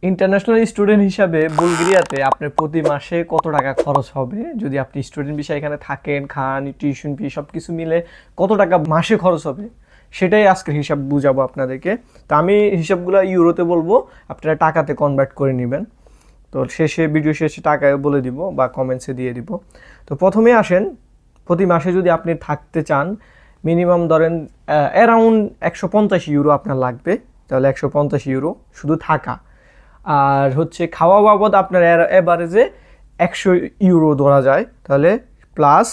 International student হিসাবে বুলগেরিয়াতে আপনার প্রতি মাসে কত টাকা খরচ হবে, যদি আপনি স্টুডেন্ট বিষয়ে এখানে থাকেন, খান, টিউশন ফি সব কিছু মিলে কত টাকা মাসে খরচ হবে, সেটাই আজকের হিসাব বুঝাবো আপনাদেরকে। তো আমি হিসাবগুলো ইউরোতে বলবো, আপনারা টাকাতে কনভার্ট করে নেবেন। তো ভিডিও শেষে টাকায় বলে দিব বা কমেন্টসে দিয়ে দিব। তো প্রথমে আসেন, প্রতি মাসে যদি আপনি থাকতে চান, মিনিমাম ধরেন অ্যারাউন্ড 150 ইউরো আপনার লাগবে। তাহলে 150 ইউরো শুধু থাকা, আর হচ্ছে খাওয়া বাবদ আপনার এভারেজে 100 ইউরো ধরা যায়, তাহলে প্লাস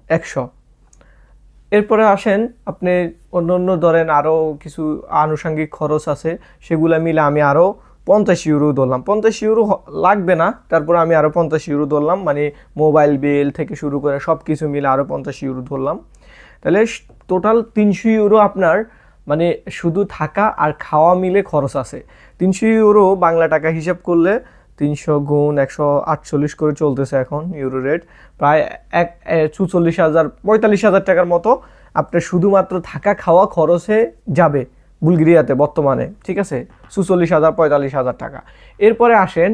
100। এরপরে আসেন আপনি অন্য ধরেন আরও কিছু আনুষঙ্গিক খরচ আছে, সেগুলো মিলে আমি আরও 50 ইউরো ধরলাম। 50 ইউরো লাগবে না, তারপরে আমি আরও 50 ইউরো ধরলাম, মানে মোবাইল বিল থেকে শুরু করে সব কিছু মিলে আরও 50 ইউরো ধরলাম। তাহলে টোটাল 300 ইউরো আপনার মানে শুধু থাকা আর খাওয়া মিলে খরচ আছে। 300 ইউরো বাংলা টাকা হিসাব করলে 300 গুণ 148 করে চলতেছে এখন ইউরো রেট, প্রায় 45,000 টাকার মতো আপনার শুধুমাত্র থাকা খাওয়া খরচে যাবে বুলগেরিয়াতে বর্তমানে, ঠিক আছে? 44,000 টাকা। এরপরে আসেন,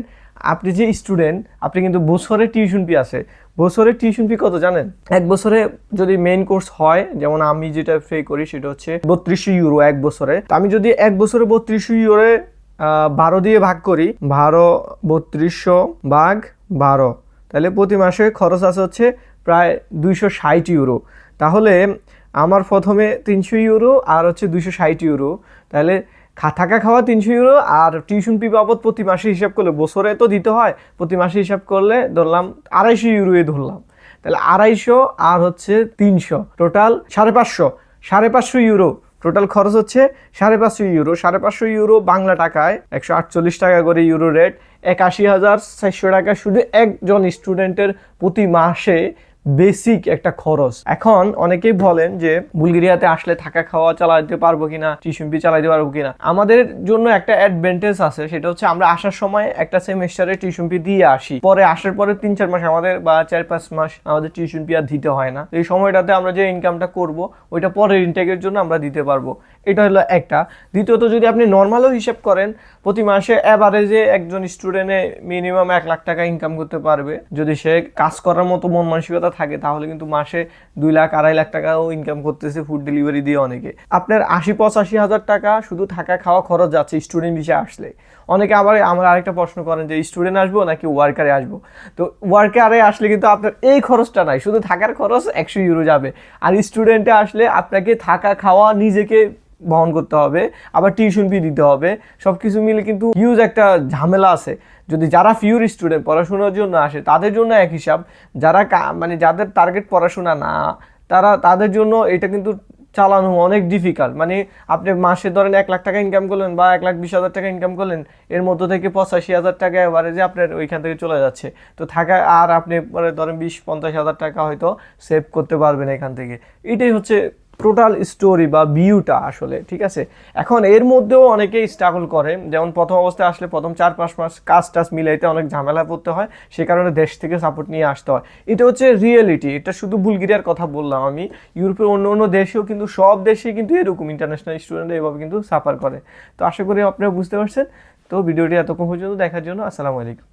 আপনি যে স্টুডেন্ট, আপনি কিন্তু বছরে টিউশন ফি আছে। বছরের টিউশন ফি কত জানেন? এক বছরে যদি মেইন কোর্স হয়, যেমন আমি যেটা পে করি সেটা হচ্ছে 32 ইউরো এক বছরে। তো আমি যদি এক বছরে 32 ইউরো 12 দিয়ে ভাগ করি, 3200 ভাগ 12, তাহলে প্রতি মাসে খরচ আছে হচ্ছে প্রায় 260 ইউরো। তাহলে আমার প্রথমে 300 ইউরো আর হচ্ছে 260 ইউরো, তাহলে থাকা খাওয়া 300 ইউরো আর টিউশন ফি বাবদ প্রতি মাসে হিসাব করলে, বছরে তো দিতে হয়, প্রতি মাসে হিসাব করলে ধরলাম 250 ইউরোই ধরলাম। তাহলে 250 আর হচ্ছে 300, টোটাল 550 ইউরো টোটাল খরচ হচ্ছে। 550 ইউরো, 550 ইউরো বাংলা টাকায় 148 টাকা করে ইউরো রেট, 81,400 টাকা শুধু একজন স্টুডেন্টের প্রতি মাসে বেসিক একটা খরচ। এখন অনেকেই বলেন যে বুলগেরিয়াতে আসলে থাকা খাওয়া চালাতে পারবো কিনা, টিউশন ফি চালাতে পারবো কিনা। আমাদের জন্য একটা অ্যাডভান্টেজ আছে, সেটা হচ্ছে আমরা আসার সময় একটা সেমিস্টারে টিউশন ফি দিয়ে আসি, পরে আসার পরে 3-4 মাস আমাদের বা 4-5 মাস আমাদের টিউশন ফি আর দিতে হয় না। এই সময়টাতে আমরা যে ইনকামটা করব ওইটা পরের ইনটেকের জন্য আমরা দিতে পারবো, এটা হলো একটা। দ্বিতীয়ত, যদি আপনি নর্মালও হিসাব করেন, প্রতি মাসে অ্যাভারেজে একজন স্টুডেন্টে মিনিমাম 1 লাখ টাকা ইনকাম করতে পারবে। যদি সে কাজ করার মতো মন মানসিকতা থাকে, তাহলে কিন্তু মাসে 2 লাখ 2.5 লাখ টাকাও ইনকাম করতেছে ফুড ডেলিভারি দিয়ে অনেকে। আপনার 80-85 হাজার টাকা শুধু থাকা খাওয়া খরচ যাচ্ছে স্টুডেন্ট বিষয়ে আসলে। অনেকে আবার আমরা আরেকটা প্রশ্ন করেন যে স্টুডেন্ট আসবো নাকি ওয়ার্কারে আসবো। তো ওয়ার্কারে আসলে কিন্তু আপনার এই খরচটা নাই, শুধু থাকার খরচ 100 ইউরো যাবে। আর স্টুডেন্টে আসলে আপনাকে থাকা খাওয়া নিজেকে বহন করতে হবে, আবার টিউশন ফি দিতে হবে, সব কিছু মিলে কিন্তু হিউজ একটা ঝামেলা আছে। যদি যারা পিওর স্টুডেন্ট পড়াশোনার জন্য আসে তাদের জন্য এক হিসাব, যারা মানে যাদের টার্গেট পড়াশোনা না, তাদের জন্য এটা কিন্তু চালানো অনেক ডিফিকাল্ট। মানে আপনি মাসে ধরেন 1 লাখ টাকা ইনকাম করলেন বা 1,20,000 টাকা ইনকাম করলেন, এর মধ্য থেকে 85,000 টাকা এভারেজে আপনার ওইখান থেকে চলে যাচ্ছে। তো থাকা আর আপনি পরে ধরেন 20-50 হাজার টাকা হয়তো সেভ করতে পারবেন এখান থেকে। এটাই হচ্ছে টোটাল স্টোরি বা ভিউটা আসলে, ঠিক আছে? এখন এর মধ্যেও অনেকেই স্ট্রাগল করে, যেমন প্রথম অবস্থায় আসলে প্রথম 4-5 মাস কাজ মিলাইতে অনেক ঝামেলা পড়তে হয়, সে কারণে দেশ থেকে সাপোর্ট নিয়ে আসতে হয়। এটা হচ্ছে রিয়েলিটি। এটা শুধু বুলগেরিয়ার কথা বললাম আমি, ইউরোপের অন্য দেশেও কিন্তু, সব দেশেই কিন্তু এরকম ইন্টারন্যাশনাল স্টুডেন্টরা এভাবে কিন্তু সাফার করে। তো আশা করি আপনারা বুঝতে পারছেন। তো ভিডিওটি এতক্ষণ পর্যন্ত দেখার জন্য আসসালামু আলাইকুম।